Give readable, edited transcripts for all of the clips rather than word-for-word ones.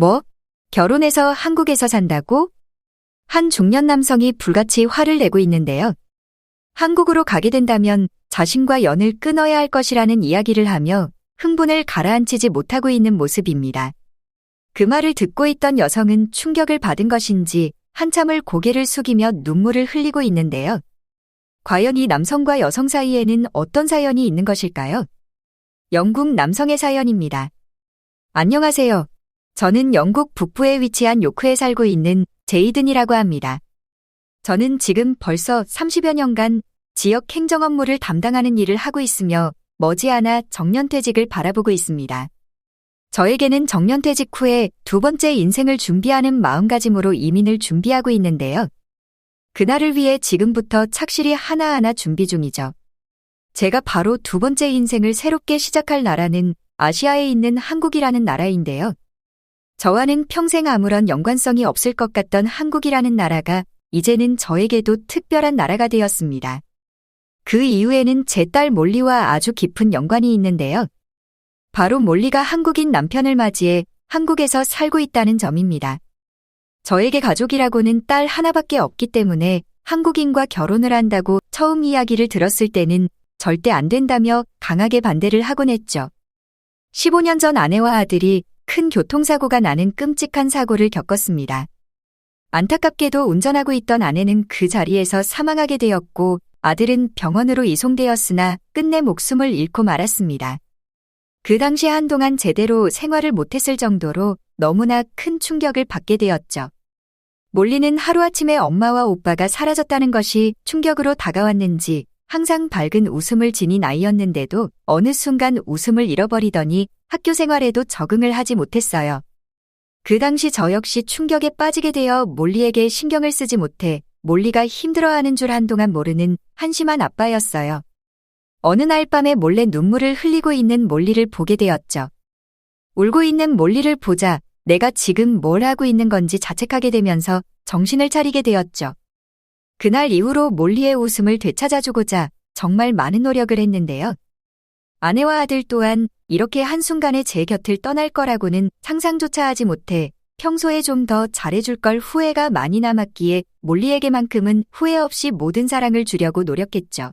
뭐? 결혼해서 한국에서 산다고? 한 중년 남성이 불같이 화를 내고 있는데요. 한국으로 가게 된다면 자신과 연을 끊어야 할 것이라는 이야기를 하며 흥분을 가라앉히지 못하고 있는 모습입니다. 그 말을 듣고 있던 여성은 충격을 받은 것인지 한참을 고개를 숙이며 눈물을 흘리고 있는데요. 과연 이 남성과 여성 사이에는 어떤 사연이 있는 것일까요? 영국 남성의 사연입니다. 안녕하세요. 저는 영국 북부에 위치한 요크에 살고 있는 제이든이라고 합니다. 저는 지금 벌써 30여 년간 지역 행정 업무를 담당하는 일을 하고 있으며 머지않아 정년퇴직을 바라보고 있습니다. 저에게는 정년퇴직 후에 두 번째 인생을 준비하는 마음가짐으로 이민을 준비하고 있는데요. 그날을 위해 지금부터 착실히 하나하나 준비 중이죠. 제가 바로 두 번째 인생을 새롭게 시작할 나라는 아시아에 있는 한국이라는 나라인데요. 저와는 평생 아무런 연관성이 없을 것 같던 한국이라는 나라가 이제는 저에게도 특별한 나라가 되었습니다. 그 이유에는 제 딸 몰리와 아주 깊은 연관이 있는데요. 바로 몰리가 한국인 남편을 맞이해 한국에서 살고 있다는 점입니다. 저에게 가족이라고는 딸 하나밖에 없기 때문에 한국인과 결혼을 한다고 처음 이야기를 들었을 때는 절대 안 된다며 강하게 반대를 하곤 했죠. 15년 전 아내와 아들이 큰 교통사고가 나는 끔찍한 사고를 겪었습니다. 안타깝게도 운전하고 있던 아내는 그 자리에서 사망하게 되었고 아들은 병원으로 이송되었으나 끝내 목숨을 잃고 말았습니다. 그 당시 한동안 제대로 생활을 못했을 정도로 너무나 큰 충격을 받게 되었죠. 몰리는 하루아침에 엄마와 오빠가 사라졌다는 것이 충격으로 다가왔는지 항상 밝은 웃음을 지닌 아이였는데도 어느 순간 웃음을 잃어버리더니 학교 생활에도 적응을 하지 못했어요. 그 당시 저 역시 충격에 빠지게 되어 몰리에게 신경을 쓰지 못해 몰리가 힘들어하는 줄 한동안 모르는 한심한 아빠였어요. 어느 날 밤에 몰래 눈물을 흘리고 있는 몰리를 보게 되었죠. 울고 있는 몰리를 보자 내가 지금 뭘 하고 있는 건지 자책하게 되면서 정신을 차리게 되었죠. 그날 이후로 몰리의 웃음을 되찾아주고자 정말 많은 노력을 했는데요. 아내와 아들 또한 이렇게 한순간에 제 곁을 떠날 거라고는 상상조차 하지 못해 평소에 좀 더 잘해줄 걸 후회가 많이 남았기에 몰리에게만큼은 후회 없이 모든 사랑을 주려고 노력했죠.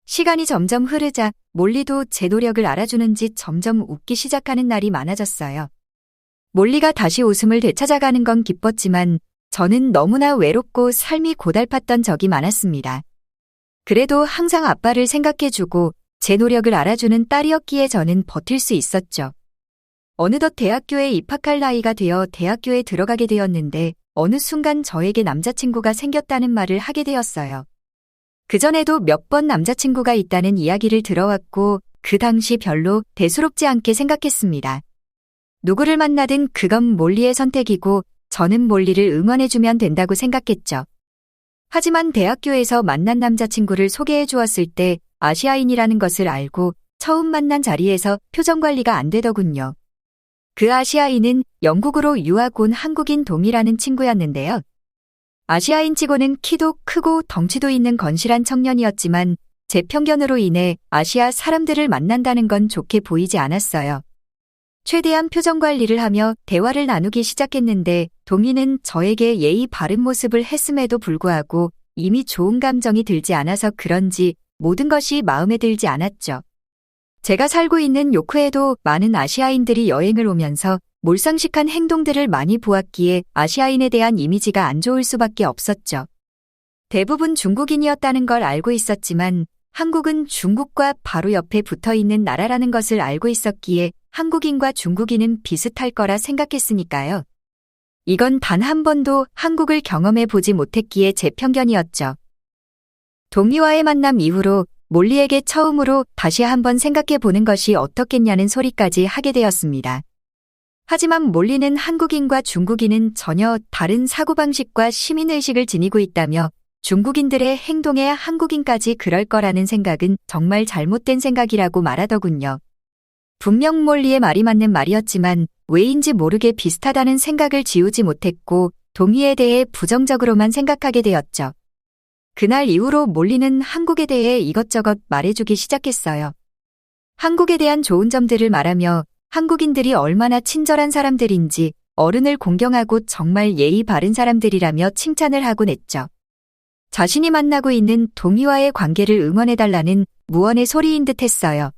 시간이 점점 흐르자 몰리도 제 노력을 알아주는지 점점 웃기 시작하는 날이 많아졌어요. 몰리가 다시 웃음을 되찾아가는 건 기뻤지만 저는 너무나 외롭고 삶이 고달팠던 적이 많았습니다. 그래도 항상 아빠를 생각해주고 제 노력을 알아주는 딸이었기에 저는 버틸 수 있었죠. 어느덧 대학교에 입학할 나이가 되어 대학교에 들어가게 되었는데 어느 순간 저에게 남자친구가 생겼다는 말을 하게 되었어요. 그전에도 몇 번 남자친구가 있다는 이야기를 들어왔고 그 당시 별로 대수롭지 않게 생각했습니다. 누구를 만나든 그건 몰리의 선택이고 저는 몰리를 응원해주면 된다고 생각했죠. 하지만 대학교에서 만난 남자친구를 소개해 주었을 때 아시아인이라는 것을 알고 처음 만난 자리에서 표정 관리가 안 되더군요. 그 아시아인은 영국으로 유학 온 한국인 동이라는 친구였는데요. 아시아인치고는 키도 크고 덩치도 있는 건실한 청년이었지만 제 편견으로 인해 아시아 사람들을 만난다는 건 좋게 보이지 않았어요. 최대한 표정 관리를 하며 대화를 나누기 시작했는데 동이는 저에게 예의 바른 모습을 했음에도 불구하고 이미 좋은 감정이 들지 않아서 그런지 모든 것이 마음에 들지 않았죠. 제가 살고 있는 요크에도 많은 아시아인들이 여행을 오면서 몰상식한 행동들을 많이 보았기에 아시아인에 대한 이미지가 안 좋을 수밖에 없었죠. 대부분 중국인이었다는 걸 알고 있었지만 한국은 중국과 바로 옆에 붙어있는 나라라는 것을 알고 있었기에 한국인과 중국인은 비슷할 거라 생각했으니까요. 이건 단 한 번도 한국을 경험해 보지 못했기에 제 편견이었죠. 동이와의 만남 이후로 몰리에게 처음으로 다시 한번 생각해 보는 것이 어떻겠냐는 소리까지 하게 되었습니다. 하지만 몰리는 한국인과 중국인은 전혀 다른 사고방식과 시민의식을 지니고 있다며 중국인들의 행동에 한국인까지 그럴 거라는 생각은 정말 잘못된 생각이라고 말하더군요. 분명 몰리의 말이 맞는 말이었지만 왜인지 모르게 비슷하다는 생각을 지우지 못했고 동이에 대해 부정적으로만 생각하게 되었죠. 그날 이후로 몰리는 한국에 대해 이것저것 말해주기 시작했어요. 한국에 대한 좋은 점들을 말하며 한국인들이 얼마나 친절한 사람들인지 어른을 공경하고 정말 예의 바른 사람들이라며 칭찬을 하곤 했죠. 자신이 만나고 있는 동희와의 관계를 응원해달라는 무언의 소리인 듯 했어요.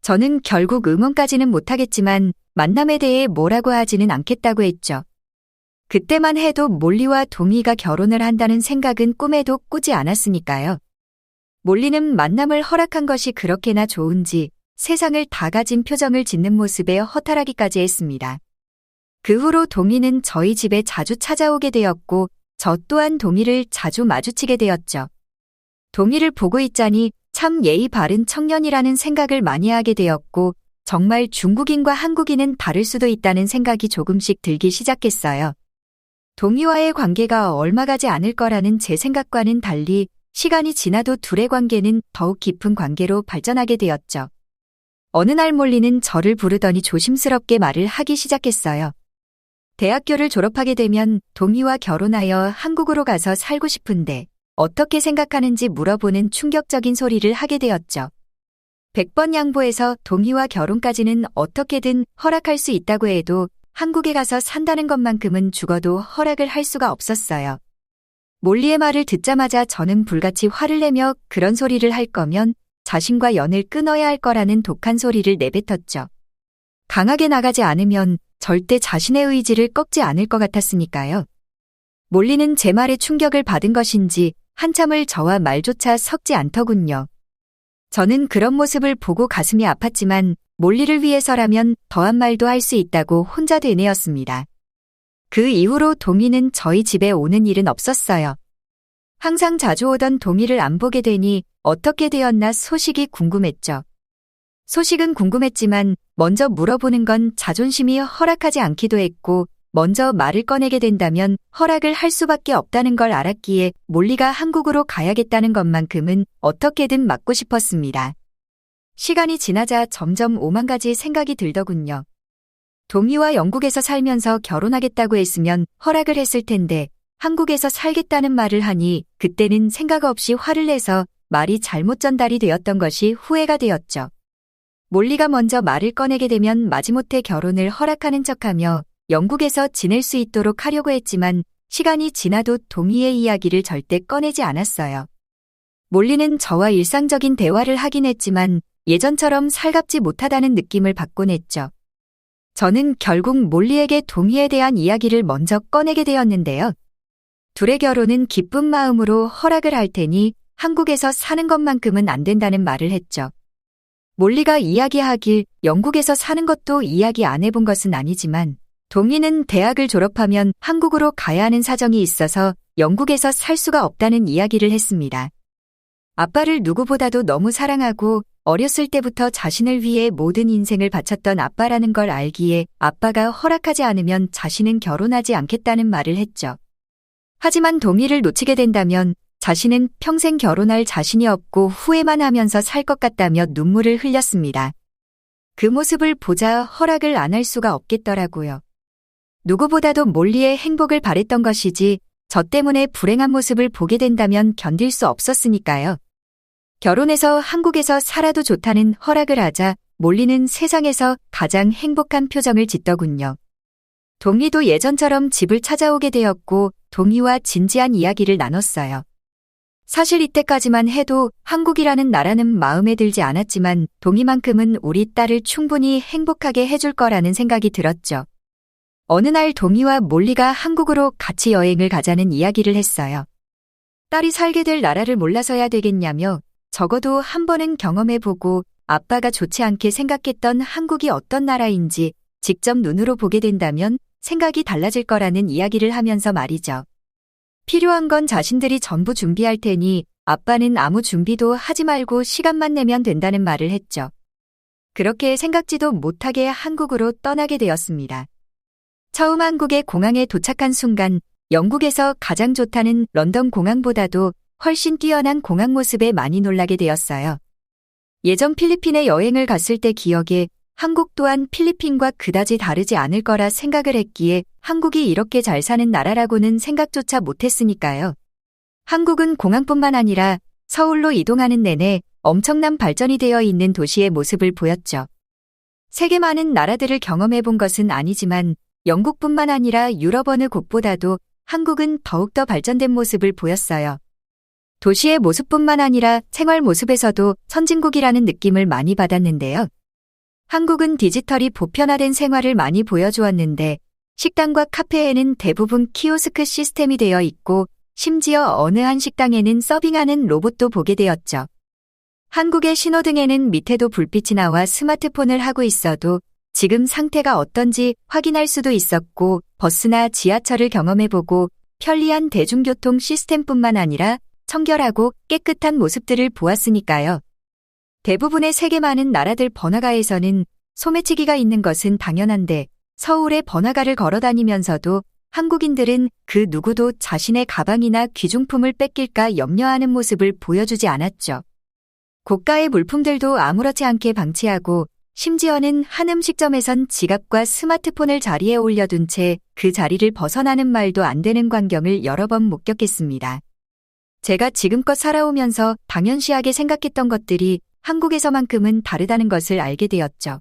저는 결국 응원까지는 못하겠지만 만남에 대해 뭐라고 하지는 않겠다고 했죠. 그때만 해도 몰리와 동희가 결혼을 한다는 생각은 꿈에도 꾸지 않았으니까요. 몰리는 만남을 허락한 것이 그렇게나 좋은지 세상을 다 가진 표정을 짓는 모습에 허탈하기까지 했습니다. 그 후로 동희는 저희 집에 자주 찾아오게 되었고 저 또한 동희를 자주 마주치게 되었죠. 동희를 보고 있자니 참 예의 바른 청년이라는 생각을 많이 하게 되었고 정말 중국인과 한국인은 다를 수도 있다는 생각이 조금씩 들기 시작했어요. 동희와의 관계가 얼마 가지 않을 거라는 제 생각과는 달리 시간이 지나도 둘의 관계는 더욱 깊은 관계로 발전하게 되었죠. 어느 날 몰리는 저를 부르더니 조심스럽게 말을 하기 시작했어요. 대학교를 졸업하게 되면 동희와 결혼하여 한국으로 가서 살고 싶은데 어떻게 생각하는지 물어보는 충격적인 소리를 하게 되었죠. 100번 양보해서 동희와 결혼까지는 어떻게든 허락할 수 있다고 해도 한국에 가서 산다는 것만큼은 죽어도 허락을 할 수가 없었어요. 몰리의 말을 듣자마자 저는 불같이 화를 내며 그런 소리를 할 거면 자신과 연을 끊어야 할 거라는 독한 소리를 내뱉었죠. 강하게 나가지 않으면 절대 자신의 의지를 꺾지 않을 것 같았으니까요. 몰리는 제 말에 충격을 받은 것인지 한참을 저와 말조차 섞지 않더군요. 저는 그런 모습을 보고 가슴이 아팠지만 몰리를 위해서라면 더한 말도 할 수 있다고 혼자 되뇌었습니다. 그 이후로 동희는 저희 집에 오는 일은 없었어요. 항상 자주 오던 동희를 안 보게 되니 어떻게 되었나 소식이 궁금했죠. 소식은 궁금했지만 먼저 물어보는 건 자존심이 허락하지 않기도 했고 먼저 말을 꺼내게 된다면 허락을 할 수밖에 없다는 걸 알았기에 몰리가 한국으로 가야겠다는 것만큼은 어떻게든 막고 싶었습니다. 시간이 지나자 점점 오만 가지 생각이 들더군요. 동희와 영국에서 살면서 결혼하겠다고 했으면 허락을 했을 텐데 한국에서 살겠다는 말을 하니 그때는 생각 없이 화를 내서 말이 잘못 전달이 되었던 것이 후회가 되었죠. 몰리가 먼저 말을 꺼내게 되면 마지못해 결혼을 허락하는 척하며 영국에서 지낼 수 있도록 하려고 했지만 시간이 지나도 동희의 이야기를 절대 꺼내지 않았어요. 몰리는 저와 일상적인 대화를 하긴 했지만 예전처럼 살갑지 못하다는 느낌을 받곤 했죠. 저는 결국 몰리에게 동희에 대한 이야기를 먼저 꺼내게 되었는데요. 둘의 결혼은 기쁜 마음으로 허락을 할 테니 한국에서 사는 것만큼은 안 된다는 말을 했죠. 몰리가 이야기하길 영국에서 사는 것도 이야기 안 해본 것은 아니지만 동희는 대학을 졸업하면 한국으로 가야 하는 사정이 있어서 영국에서 살 수가 없다는 이야기를 했습니다. 아빠를 누구보다도 너무 사랑하고 어렸을 때부터 자신을 위해 모든 인생을 바쳤던 아빠라는 걸 알기에 아빠가 허락하지 않으면 자신은 결혼하지 않겠다는 말을 했죠. 하지만 동희를 놓치게 된다면 자신은 평생 결혼할 자신이 없고 후회만 하면서 살 것 같다며 눈물을 흘렸습니다. 그 모습을 보자 허락을 안 할 수가 없겠더라고요. 누구보다도 몰리의 행복을 바랬던 것이지 저 때문에 불행한 모습을 보게 된다면 견딜 수 없었으니까요. 결혼해서 한국에서 살아도 좋다는 허락을 하자 몰리는 세상에서 가장 행복한 표정을 짓더군요. 동희도 예전처럼 집을 찾아오게 되었고 동희와 진지한 이야기를 나눴어요. 사실 이때까지만 해도 한국이라는 나라는 마음에 들지 않았지만 동희만큼은 우리 딸을 충분히 행복하게 해줄 거라는 생각이 들었죠. 어느 날 동희와 몰리가 한국으로 같이 여행을 가자는 이야기를 했어요. 딸이 살게 될 나라를 몰라서야 되겠냐며 적어도 한 번은 경험해보고 아빠가 좋지 않게 생각했던 한국이 어떤 나라인지 직접 눈으로 보게 된다면 생각이 달라질 거라는 이야기를 하면서 말이죠. 필요한 건 자신들이 전부 준비할 테니 아빠는 아무 준비도 하지 말고 시간만 내면 된다는 말을 했죠. 그렇게 생각지도 못하게 한국으로 떠나게 되었습니다. 처음 한국의 공항에 도착한 순간 영국에서 가장 좋다는 런던 공항보다도 훨씬 뛰어난 공항 모습에 많이 놀라게 되었어요. 예전 필리핀에 여행을 갔을 때 기억에 한국 또한 필리핀과 그다지 다르지 않을 거라 생각을 했기에 한국이 이렇게 잘 사는 나라라고는 생각조차 못했으니까요. 한국은 공항뿐만 아니라 서울로 이동하는 내내 엄청난 발전이 되어 있는 도시의 모습을 보였죠. 세계 많은 나라들을 경험해 본 것은 아니지만 영국뿐만 아니라 유럽 어느 곳보다도 한국은 더욱더 발전된 모습을 보였어요. 도시의 모습뿐만 아니라 생활 모습에서도 선진국이라는 느낌을 많이 받았는데요. 한국은 디지털이 보편화된 생활을 많이 보여주었는데 식당과 카페에는 대부분 키오스크 시스템이 되어 있고 심지어 어느 한 식당에는 서빙하는 로봇도 보게 되었죠. 한국의 신호등에는 밑에도 불빛이 나와 스마트폰을 하고 있어도 지금 상태가 어떤지 확인할 수도 있었고 버스나 지하철을 경험해보고 편리한 대중교통 시스템뿐만 아니라 청결하고 깨끗한 모습들을 보았으니까요. 대부분의 세계 많은 나라들 번화가에서는 소매치기가 있는 것은 당연한데 서울의 번화가를 걸어다니면서도 한국인들은 그 누구도 자신의 가방이나 귀중품을 뺏길까 염려하는 모습을 보여주지 않았죠. 고가의 물품들도 아무렇지 않게 방치하고 심지어는 한 음식점에선 지갑과 스마트폰을 자리에 올려둔 채 그 자리를 벗어나는 말도 안 되는 광경을 여러 번 목격했습니다. 제가 지금껏 살아오면서 당연시하게 생각했던 것들이 한국에서만큼은 다르다는 것을 알게 되었죠.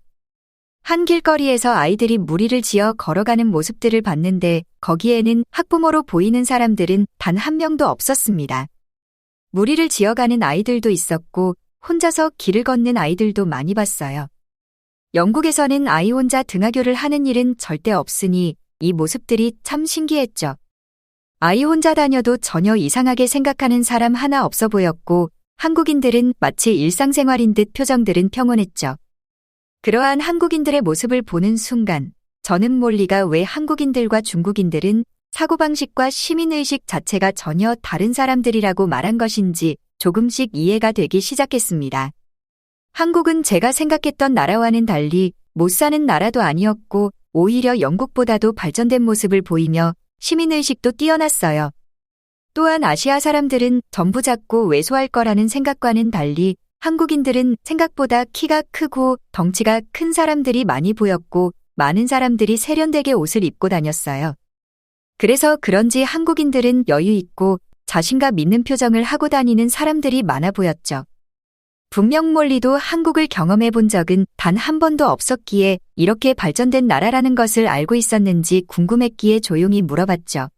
한 길거리에서 아이들이 무리를 지어 걸어가는 모습들을 봤는데 거기에는 학부모로 보이는 사람들은 단 한 명도 없었습니다. 무리를 지어가는 아이들도 있었고 혼자서 길을 걷는 아이들도 많이 봤어요. 영국에서는 아이 혼자 등하교를 하는 일은 절대 없으니 이 모습들이 참 신기했죠. 아이 혼자 다녀도 전혀 이상하게 생각하는 사람 하나 없어 보였고 한국인들은 마치 일상생활인 듯 표정들은 평온했죠. 그러한 한국인들의 모습을 보는 순간 저는 몰리가 왜 한국인들과 중국인들은 사고방식과 시민의식 자체가 전혀 다른 사람들이라고 말한 것인지 조금씩 이해가 되기 시작했습니다. 한국은 제가 생각했던 나라와는 달리 못 사는 나라도 아니었고 오히려 영국보다도 발전된 모습을 보이며 시민의식도 뛰어났어요. 또한 아시아 사람들은 전부 작고 왜소할 거라는 생각과는 달리 한국인들은 생각보다 키가 크고 덩치가 큰 사람들이 많이 보였고 많은 사람들이 세련되게 옷을 입고 다녔어요. 그래서 그런지 한국인들은 여유 있고 자신감 있는 표정을 하고 다니는 사람들이 많아 보였죠. 분명 몰리도 한국을 경험해 본 적은 단 한 번도 없었기에 이렇게 발전된 나라라는 것을 알고 있었는지 궁금했기에 조용히 물어봤죠.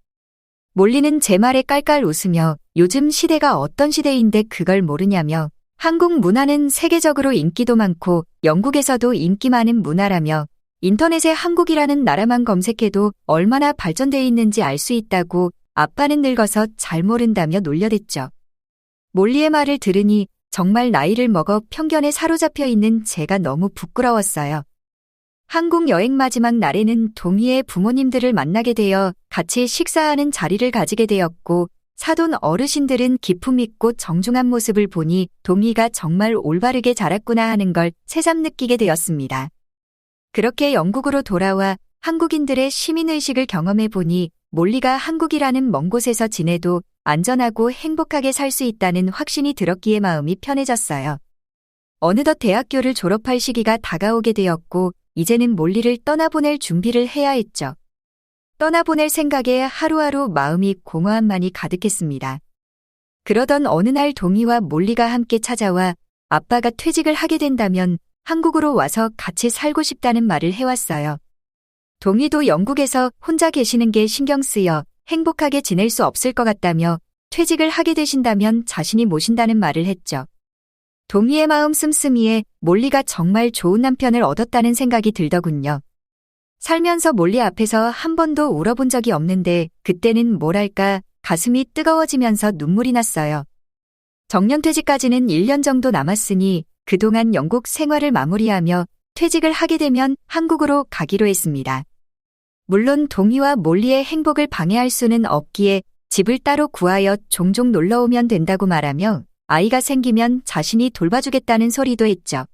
몰리는 제 말에 깔깔 웃으며 요즘 시대가 어떤 시대인데 그걸 모르냐며 한국 문화는 세계적으로 인기도 많고 영국에서도 인기 많은 문화라며 인터넷에 한국이라는 나라만 검색해도 얼마나 발전되어 있는지 알 수 있다고 아빠는 늙어서 잘 모른다며 놀려댔죠. 몰리의 말을 들으니 정말 나이를 먹어 편견에 사로잡혀 있는 제가 너무 부끄러웠어요. 한국 여행 마지막 날에는 동희의 부모님들을 만나게 되어 같이 식사하는 자리를 가지게 되었고 사돈 어르신들은 기품 있고 정중한 모습을 보니 동희가 정말 올바르게 자랐구나 하는 걸 새삼 느끼게 되었습니다. 그렇게 영국으로 돌아와 한국인들의 시민의식을 경험해 보니 몰리가 한국이라는 먼 곳에서 지내도 안전하고 행복하게 살 수 있다는 확신이 들었기에 마음이 편해졌어요. 어느덧 대학교를 졸업할 시기가 다가오게 되었고 이제는 몰리를 떠나보낼 준비를 해야 했죠. 떠나보낼 생각에 하루하루 마음이 공허함만이 가득했습니다. 그러던 어느 날 동희와 몰리가 함께 찾아와 아빠가 퇴직을 하게 된다면 한국으로 와서 같이 살고 싶다는 말을 해왔어요. 동희도 영국에서 혼자 계시는 게 신경 쓰여 행복하게 지낼 수 없을 것 같다며 퇴직을 하게 되신다면 자신이 모신다는 말을 했죠. 동희의 마음 씀씀이에 몰리가 정말 좋은 남편을 얻었다는 생각이 들더군요. 살면서 몰리 앞에서 한 번도 울어본 적이 없는데 그때는 뭐랄까 가슴이 뜨거워지면서 눈물이 났어요. 정년퇴직까지는 1년 정도 남았으니 그동안 영국 생활을 마무리하며 퇴직을 하게 되면 한국으로 가기로 했습니다. 물론 동희와 몰리의 행복을 방해할 수는 없기에 집을 따로 구하여 종종 놀러오면 된다고 말하며 아이가 생기면 자신이 돌봐주겠다는 소리도 했죠.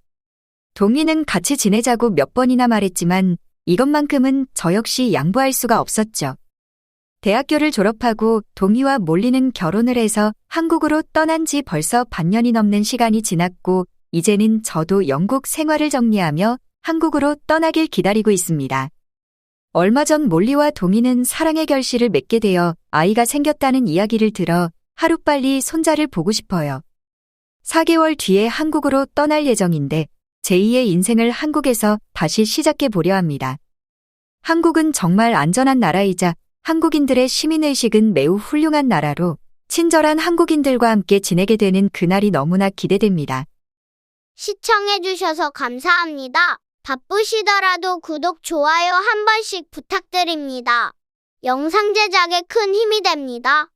동희는 같이 지내자고 몇 번이나 말했지만 이것만큼은 저 역시 양보할 수가 없었죠. 대학교를 졸업하고 동희와 몰리는 결혼을 해서 한국으로 떠난 지 벌써 반년이 넘는 시간이 지났고 이제는 저도 영국 생활을 정리하며 한국으로 떠나길 기다리고 있습니다. 얼마 전 몰리와 동희는 사랑의 결실을 맺게 되어 아이가 생겼다는 이야기를 들어 하루빨리 손자를 보고 싶어요. 4개월 뒤에 한국으로 떠날 예정인데 제2의 인생을 한국에서 다시 시작해 보려 합니다. 한국은 정말 안전한 나라이자 한국인들의 시민의식은 매우 훌륭한 나라로 친절한 한국인들과 함께 지내게 되는 그날이 너무나 기대됩니다. 시청해주셔서 감사합니다. 바쁘시더라도 구독, 좋아요 한 번씩 부탁드립니다. 영상 제작에 큰 힘이 됩니다.